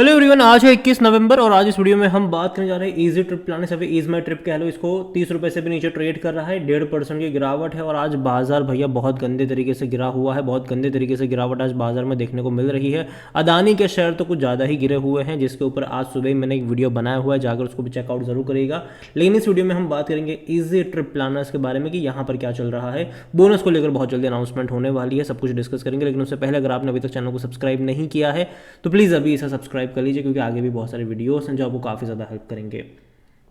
Hello everyone, आज है 21 नवंबर और आज इस वीडियो में हम बात करने जा रहे हैं इजी ट्रिप प्लान से। ईज माई ट्रिप कह लो इसको। 30 रुपये से भी नीचे ट्रेड कर रहा है, 1.5% की गिरावट है। और आज बाजार भैया बहुत गंदे तरीके से गिरा हुआ है, बहुत गंदे तरीके से गिरावट आज बाजार में देखने को मिल रही है। अदानी के शेयर तो कुछ ज़्यादा ही गिरे हुए हैं, जिसके ऊपर आज सुबह ही मैंने एक वीडियो बनाया हुआ है, जाकर उसको भी चेकआउट जरूर करिएगा। लेकिन इस वीडियो में हम बात करेंगे ईजी ट्रिप प्लानर्स के बारे में कि यहाँ पर क्या चल रहा है। बोनस को लेकर बहुत जल्दी अनाउंसमेंट होने वाली है, सब कुछ डिस्कस करेंगे। लेकिन उससे पहले अगर आपने अभी तक चैनल को सब्सक्राइब नहीं किया है तो प्लीज़ अभी इसे सब्सक्राइब कर लीजिए, क्योंकि आगे भी बहुत सारे वीडियोस हैं जो आपको काफ़ी ज़्यादा हेल्प करेंगे।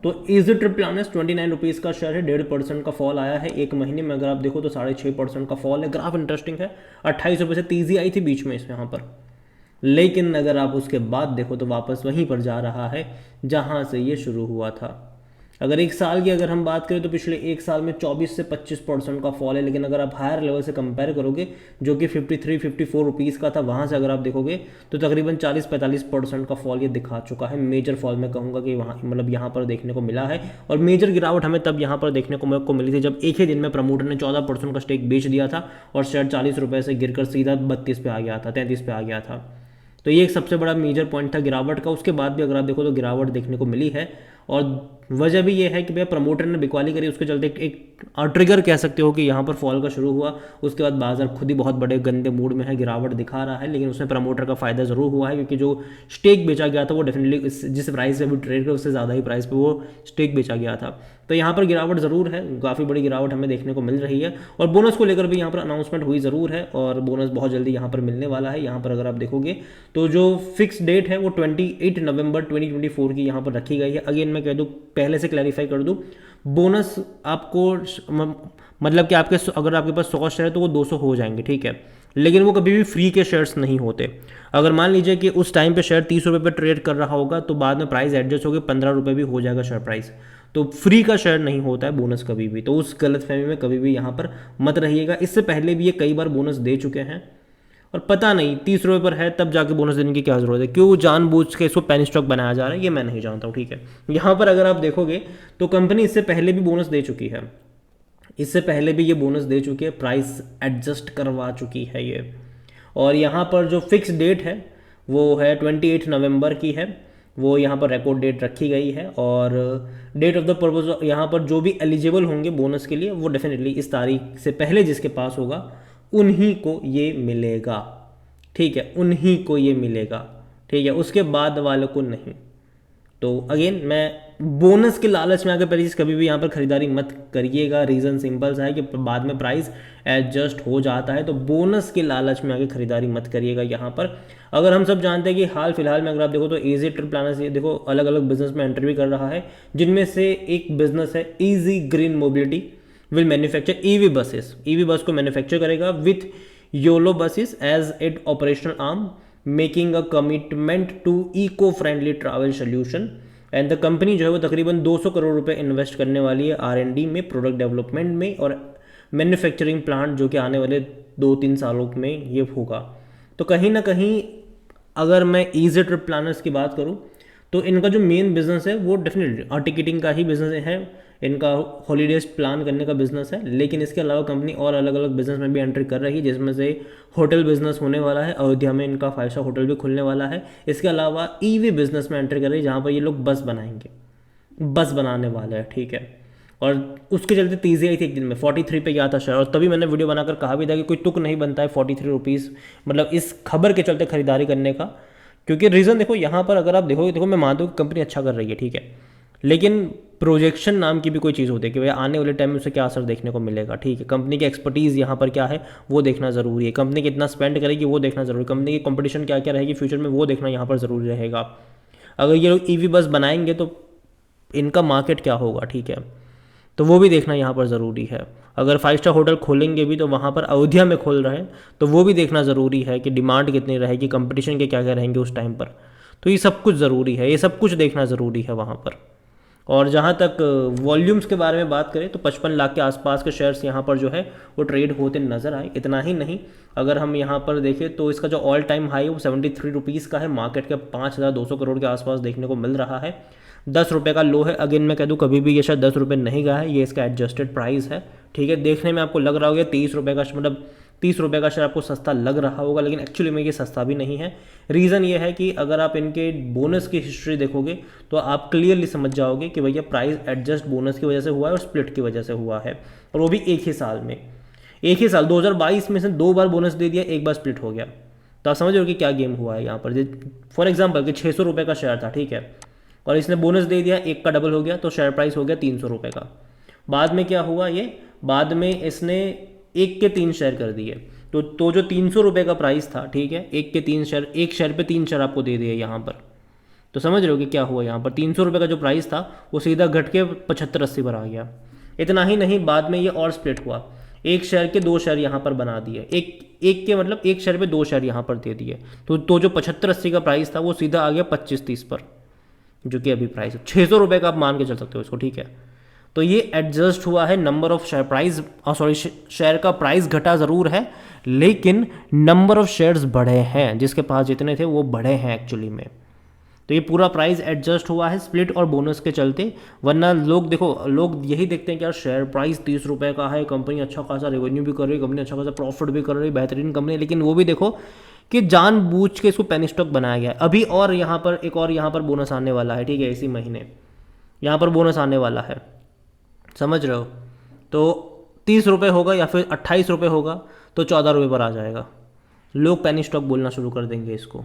तो इजी ट्रिप प्लानर्स 29 रुपीज़ का शेयर है, 1.5% का फॉल आया है एक महीने में। अगर आप देखो तो 6.5% का फॉल है। ग्राफ इंटरेस्टिंग है, 28 रुपये से तेजी आई थी बीच में इसमें यहाँ पर। लेकिन अगर आप उसके बाद देखो तो वापस वहीं पर जा रहा है जहाँ से ये शुरू हुआ था। अगर एक साल की अगर हम बात करें तो पिछले एक साल में 24 से 25% का फॉल है। लेकिन अगर आप हायर लेवल से कंपेयर करोगे जो कि 53-54 रुपीज़ का था, वहाँ से अगर आप देखोगे तो तकरीबन 40-45% का फॉल ये दिखा चुका है। मेजर फॉल मैं कहूँगा कि वहाँ मतलब यहाँ पर देखने को मिला है। और मेजर गिरावट हमें तब यहाँ पर देखने को मिली थी जब एक ही दिन में प्रमोटर ने 14% का स्टेक बेच दिया था और शेयर 40 रुपये से गिरकर सीधा 32 पे आ गया था, 33 पे आ गया था। तो ये एक सबसे बड़ा मेजर पॉइंट था गिरावट का। उसके बाद भी अगर आप देखो तो गिरावट देखने को मिली है। और वजह भी ये है कि भैया प्रमोटर ने बिकवाली करी, उसके चलते एक ट्रिगर कह सकते हो कि यहाँ पर फॉल का शुरू हुआ। उसके बाद बाजार खुद ही बहुत बड़े गंदे मूड में है, गिरावट दिखा रहा है। लेकिन उसमें प्रमोटर का फायदा जरूर हुआ है, क्योंकि जो स्टेक बेचा गया था वो डेफिनेटली जिस प्राइस पे भी ट्रेड कर उससे ज़्यादा ही प्राइस पे वो स्टेक बेचा गया था। तो यहाँ पर गिरावट ज़रूर है, काफ़ी बड़ी गिरावट हमें देखने को मिल रही है। और बोनस को लेकर भी यहाँ पर अनाउंसमेंट हुई ज़रूर है और बोनस बहुत जल्दी यहाँ पर मिलने वाला है। यहाँ पर अगर आप देखोगे तो जो फिक्स डेट है वो 28 नवंबर 2024 की यहाँ पर रखी गई है। अगेन मैं कह दूँ, पहले से क्लैरिफाई कर दूँ, बोनस आपको मतलब कि अगर आपके पास 100 शेयर है तो वो 200 हो जाएंगे, ठीक है। लेकिन वो कभी भी फ्री के शेयर्स नहीं होते। अगर मान लीजिए कि उस टाइम पे शेयर 30 रुपये पर ट्रेड कर रहा होगा तो बाद में प्राइस एडजस्ट होकर 15 रुपये भी हो जाएगा शेयर प्राइस। तो फ्री का शेयर नहीं होता है बोनस कभी भी। तो उस गलतफहमी में कभी भी यहाँ पर मत रहिएगा। इससे पहले भी ये कई बार बोनस दे चुके हैं और पता नहीं 30 रुपये पर है तब जाके बोनस देने की क्या जरूरत है, क्यों जानबूझ के इसको पेनी स्टॉक बनाया जा रहा है, ये मैं नहीं जानता हूँ, ठीक है। यहाँ पर अगर आप देखोगे तो कंपनी इससे पहले भी बोनस दे चुकी है, इससे पहले भी ये बोनस दे चुकी है, प्राइस एडजस्ट करवा चुकी है ये। और यहाँ पर जो फिक्स डेट है वो है 28 नवंबर की है, वो यहाँ पर रिकॉर्ड डेट रखी गई है। और डेट ऑफ द पर्पज यहाँ पर जो भी एलिजिबल होंगे बोनस के लिए वो डेफिनेटली इस तारीख से पहले जिसके पास होगा उन्हीं को ये मिलेगा, ठीक है, उन्हीं को ये मिलेगा, ठीक है, उसके बाद वालों को नहीं। तो अगेन मैं बोनस के लालच में आकर प्लीज़ कभी भी यहाँ पर खरीदारी मत करिएगा। रीज़न सिंपल सा है कि बाद में प्राइस एडजस्ट हो जाता है, तो बोनस के लालच में आकर खरीदारी मत करिएगा यहाँ पर। अगर हम सब जानते हैं कि हाल फिलहाल में अगर आप देखो तो इजी ट्रिप प्लानर्स ये देखो अलग अलग बिजनेस में एंटर भी कर रहा है, जिनमें से एक बिजनेस है easy green mobility will manufacture EV buses. EV bus को मैन्युफैक्चर करेगा with yolo buses as it operational arm, making a commitment to eco friendly travel solution. And the company जो है वो तकरीबन 200 करोड़ रुपए इन्वेस्ट करने वाली है R&D में, प्रोडक्ट डेवलपमेंट में और मैन्युफैक्चरिंग प्लांट, जो कि आने वाले 2-3 सालों में ये होगा। तो कहीं ना कहीं अगर मैं ईजी ट्रिप प्लानर्स की बात करूँ तो इनका जो मेन बिजनेस है वो डेफिनेटली टिकटिंग का ही बिजनेस है, इनका हॉलीडेज प्लान करने का बिजनेस है। लेकिन इसके अलावा कंपनी और अलग अलग बिजनेस में भी एंट्री कर रही है, जिसमें से होटल बिजनेस होने वाला है, अयोध्या में इनका 5 स्टार होटल भी खुलने वाला है। इसके अलावा ईवी बिजनेस में एंट्री कर रही है, जहाँ पर ये लोग बस बनाएंगे, बस बनाने वाले हैं, ठीक है। और उसके चलते तेजी आई थी एक दिन में 43 पे गया था शेयर। और तभी मैंने वीडियो बनाकर कहा भी था कि कोई तुक नहीं बनता है 43 रुपीज़, मतलब इस खबर के चलते खरीदारी करने का। क्योंकि रीज़न देखो यहाँ पर अगर आप देखोगे, देखो मैं मानता हूँ कि कंपनी अच्छा कर रही है, ठीक है, लेकिन प्रोजेक्शन नाम की भी कोई चीज़ होती है कि भाई आने वाले टाइम में उसे क्या असर देखने को मिलेगा, ठीक है। कंपनी की एक्सपर्टीज़ यहाँ पर क्या है वो देखना ज़रूरी है, कंपनी कितना स्पेंड करेगी वो देखना ज़रूरी है, कंपनी की कंपटीशन क्या क्या रहेगी फ्यूचर में वो देखना यहाँ पर ज़रूरी रहेगा। अगर ये लोग ईवी बस बनाएंगे तो इनका मार्केट क्या होगा, ठीक है, तो वो भी देखना यहाँ पर ज़रूरी है। अगर 5 स्टार होटल खोलेंगे भी तो वहाँ पर अयोध्या में खोल रहे हैं तो वो भी देखना ज़रूरी है कि डिमांड कितनी रहेगी, कंपटीशन के क्या क्या रहेंगे उस टाइम पर। तो ये सब कुछ ज़रूरी है, ये सब कुछ देखना ज़रूरी है वहाँ पर। और जहाँ तक वॉल्यूम्स के बारे में बात करें तो 55 लाख के आसपास के शेयर्स यहाँ पर जो है वो ट्रेड होते नज़र आए। इतना ही नहीं, अगर हम यहाँ पर देखें तो इसका जो ऑल टाइम हाई है वो 73 रुपीज़ का है, मार्केट के 5200 करोड़ के आसपास देखने को मिल रहा है। 10 रुपये का लो है। अगेन मैं कह दूँ कभी भी ये शायद 10 रुपये नहीं गया है, ये इसका एडजस्टेड प्राइस है, ठीक है। देखने में आपको लग रहा होगा 23 रुपये का, मतलब ₹30 का शेयर आपको सस्ता लग रहा होगा, लेकिन एक्चुअली में ये सस्ता भी नहीं है। रीज़न ये है कि अगर आप इनके बोनस की हिस्ट्री देखोगे तो आप क्लियरली समझ जाओगे कि भैया प्राइस एडजस्ट बोनस की वजह से हुआ है और स्प्लिट की वजह से हुआ है, और वो भी एक ही साल में। एक ही साल 2022 में से 2 बार बोनस दे दिया, एक बार स्प्लिट हो गया। तो आप समझ रहे हो कि क्या गेम हुआ है यहाँ पर। फॉर एग्जाम्पल कि ₹600 का शेयर था, ठीक है, और इसने बोनस दे दिया, एक का डबल हो गया, तो शेयर प्राइस हो गया ₹300 का। बाद में क्या हुआ, ये बाद में इसने एक के 3 शेयर कर दिए, तो जो ₹300 का प्राइस था, ठीक है, एक के 3 शेयर, एक शेयर पे 3 शेयर आपको दे दिए यहाँ पर। तो समझ रहे हो कि क्या हुआ यहाँ पर। ₹300 का जो प्राइस था वो सीधा घट के 75-80 पर आ गया। इतना ही नहीं, बाद में ये और स्प्लिट हुआ, एक शेयर के 2 शेयर यहाँ पर बना दिए, एक के मतलब एक शेयर पे 2 शेयर यहाँ पर दे दिए, तो जो 75-80 का प्राइस था वो सीधा आ गया 25-30 पर, जो कि अभी प्राइस है ₹600 का, आप मान के चल सकते हो इसको, ठीक है। तो ये एडजस्ट हुआ है, number of share price, sorry, share का प्राइस घटा ज़रूर है, लेकिन नंबर ऑफ शेयर्स बढ़े हैं, जिसके पास जितने थे वो बढ़े हैं एक्चुअली में। तो ये पूरा प्राइस एडजस्ट हुआ है स्प्लिट और बोनस के चलते। वरना लोग देखो, लोग यही देखते हैं कि यार शेयर प्राइस ₹30 का है, कंपनी अच्छा खासा रेवेन्यू भी कर रही है, कंपनी अच्छा खासा प्रॉफिट भी कर रही है, बेहतरीन कंपनी, लेकिन वो भी देखो कि जानबूझ के इसको पेनी स्टॉक बनाया गया है। अभी और यहाँ पर एक और यहाँ पर बोनस आने वाला है, ठीक है, इसी महीने यहाँ पर बोनस आने वाला है, समझ रहे हो। तो ₹30 होगा या फिर ₹28 होगा, तो ₹14 पर आ जाएगा। लोग पेनी स्टॉक बोलना शुरू कर देंगे इसको,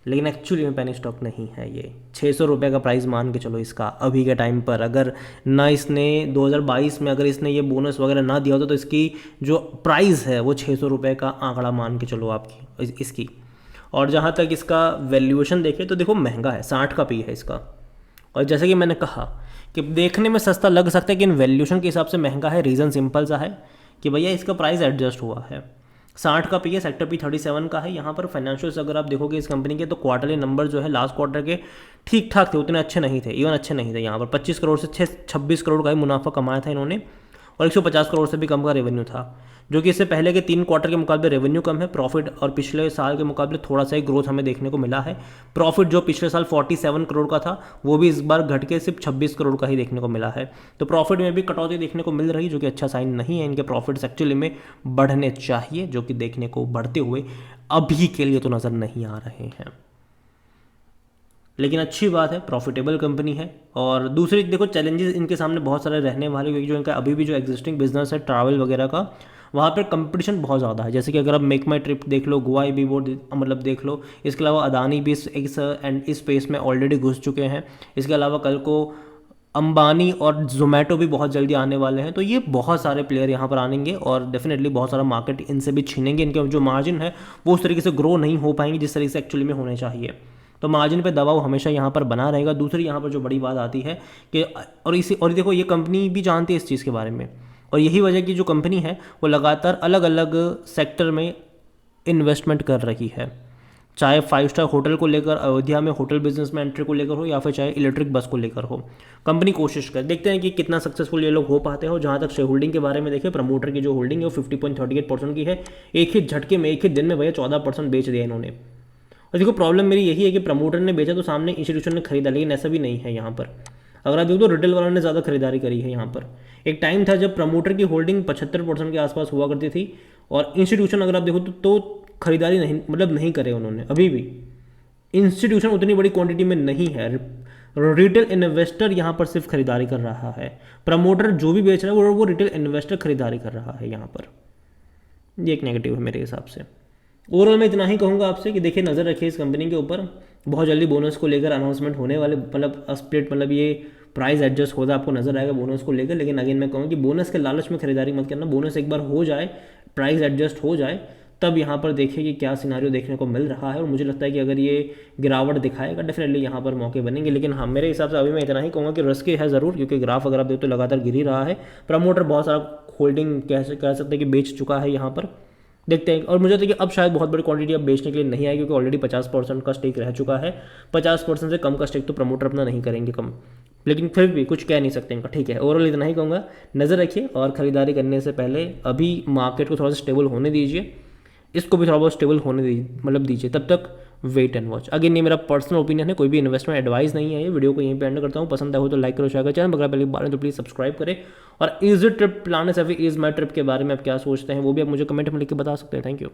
लेकिन एक्चुअली में पेनी स्टॉक नहीं है ये। ₹600 का प्राइस मान के चलो इसका अभी के टाइम पर। अगर ना इसने 2022 में अगर इसने ये बोनस वगैरह ना दिया होता तो इसकी जो प्राइस है वो ₹600 का आंकड़ा मान के चलो आपकी इसकी। और जहाँ तक इसका वैल्यूएशन देखें तो देखो महंगा है, 60 का पी है इसका। और जैसे कि मैंने कहा कि देखने में सस्ता लग सकता है, लेकिन वैल्यूएशन के हिसाब से महंगा है। रीज़न सिंपल सा है कि भैया इसका प्राइस एडजस्ट हुआ है। 60 का पी है, सेक्टर पी 37 का है। यहाँ पर फाइनेंशियल्स अगर आप देखोगे इस कंपनी के, तो क्वार्टरली नंबर जो है लास्ट क्वार्टर के ठीक ठाक थे, उतने अच्छे नहीं थे, इवन अच्छे नहीं थे। यहाँ पर 25 करोड़ से 26 करोड़ का ही मुनाफा कमाया था इन्होंने, और 150 करोड़ से भी कम का रेवेन्यू था, जो कि इससे पहले के 3 क्वार्टर के मुकाबले रेवेन्यू कम है। प्रॉफिट और पिछले साल के मुकाबले थोड़ा सा ही ग्रोथ हमें देखने को मिला है। प्रॉफिट जो पिछले साल 47 करोड़ का था, वो भी इस बार घट के सिर्फ 26 करोड़ का ही देखने को मिला है। तो प्रॉफिट में भी कटौती देखने को मिल रही, जो कि अच्छा साइन नहीं है। इनके प्रॉफिट्स एक्चुअली में बढ़ने चाहिए, जो कि देखने को बढ़ते हुए अभी के लिए तो नज़र नहीं आ रहे हैं। लेकिन अच्छी बात है, प्रॉफिटेबल कंपनी है। और दूसरी देखो, चैलेंजेस इनके सामने बहुत सारे रहने वाले, क्योंकि जो इनका अभी भी जो एग्जिस्टिंग बिजनेस है ट्रैवल वगैरह का, वहाँ पर कंपटीशन बहुत ज़्यादा है। जैसे कि अगर आप मेक माई ट्रिप देख लो, गोवा भी बोर्ड मतलब देख लो, इसके अलावा अदानी भी इस स्पेस में ऑलरेडी घुस चुके हैं। इसके अलावा कल को अंबानी और जोमेटो भी बहुत जल्दी आने वाले हैं। तो ये बहुत सारे प्लेयर यहाँ पर आएंगे और डेफिनेटली बहुत सारा मार्केट इनसे भी छीनेंगे। इनके जो मार्जिन है वो उस तरीके से ग्रो नहीं हो पाएंगे जिस तरीके से एक्चुअली में होने चाहिए। तो मार्जिन पे दबाव हमेशा यहाँ पर बना रहेगा। दूसरी यहाँ पर जो बड़ी बात आती है कि और देखो ये कंपनी भी जानती है इस चीज़ के बारे में, और यही वजह की जो कंपनी है वो लगातार अलग अलग सेक्टर में इन्वेस्टमेंट कर रही है, चाहे 5 स्टार होटल को लेकर, अयोध्या में होटल बिजनेस में एंट्री को लेकर हो, या फिर चाहे इलेक्ट्रिक बस को लेकर हो। कंपनी कोशिश कर, देखते हैं कि कितना सक्सेसफुल ये लोग हो पाते हैं। और जहाँ तक शेयर होल्डिंग के बारे में देखें, प्रमोटर की जो होल्डिंग है वो 50.38% की है। एक ही झटके में, एक ही दिन में भैया 14% बेच दिया इन्होंने। और देखो प्रॉब्लम मेरी यही है कि प्रमोटर ने बेचा तो सामने इंस्टीट्यूशन ने खरीदा, लेकिन ऐसा भी नहीं है यहाँ पर। अगर आप देखो तो रिटेल वालों ने ज़्यादा खरीदारी करी है यहाँ पर। एक टाइम था जब प्रमोटर की होल्डिंग 75% के आसपास हुआ करती थी, और इंस्टीट्यूशन अगर आप देखो तो खरीदारी नहीं करे उन्होंने। अभी भी इंस्टीट्यूशन उतनी बड़ी क्वांटिटी में नहीं है, रिटेल इन्वेस्टर यहाँ पर सिर्फ खरीदारी कर रहा है। प्रमोटर जो भी बेच रहा है वो रिटेल इन्वेस्टर खरीदारी कर रहा है यहाँ पर। ये एक नेगेटिव है मेरे हिसाब से। ओवरऑल मैं इतना ही कहूँगा आपसे कि देखिए, नज़र रखिए इस कंपनी के ऊपर। बहुत जल्दी बोनस को लेकर अनाउंसमेंट होने वाले, मतलब स्प्लिट मतलब ये प्राइस एडजस्ट होता आपको नजर आएगा बोनस को लेकर। लेकिन अगेन मैं कहूँ कि बोनस के लालच में खरीदारी मत करना। बोनस एक बार हो जाए, प्राइस एडजस्ट हो जाए, तब यहाँ पर देखिए कि क्या सिनारियो देखने को मिल रहा है। और मुझे लगता है कि अगर ये गिरावट दिखाएगा डेफिनेटली यहाँ पर मौके बनेंगे। लेकिन हाँ, मेरे हिसाब से अभी मैं इतना ही कहूँगा कि रिस्की है ज़रूर, क्योंकि ग्राफ अगर आप देखो तो लगातार गिर ही रहा है। प्रमोटर बहुत सारा होल्डिंग कह सकते हैं कि बेच चुका है यहाँ पर। देखते हैं। और मुझे लगता है कि अब शायद बहुत बड़ी क्वांटिटी अब बेचने के लिए नहीं आएगी, क्योंकि ऑलरेडी 50% का स्टेक रह चुका है। 50% से कम का स्टेक तो प्रमोटर अपना नहीं करेंगे कम, लेकिन फिर भी कुछ कह नहीं सकते इनका। ठीक है, ओवरऑल इतना ही कहूँगा। नज़र रखिए और ख़रीदारी करने से पहले अभी मार्केट को थोड़ा सा स्टेबल होने दीजिए, इसको भी थोड़ा बहुत स्टेबल होने दीजिए, मतलब दीजिए, तब तक वेट एंड वॉच। अगेन ये मेरा पर्सनल ओपिनियन है, कोई भी इन्वेस्टमेंट एडवाइस नहीं है। ये वीडियो को यहीं पे एंड करता हूँ। पसंद आया हो तो लाइक करो, शेयर करो, चैनल अगर पहली बार है तो प्लीज़ सब्सक्राइब करें। और इज ट्रिप प्लान है, इज माई ट्रिप के बारे में आप क्या सोचते हैं वो भी आप मुझे कमेंट में लिख के बता सकते हैं। Thank you.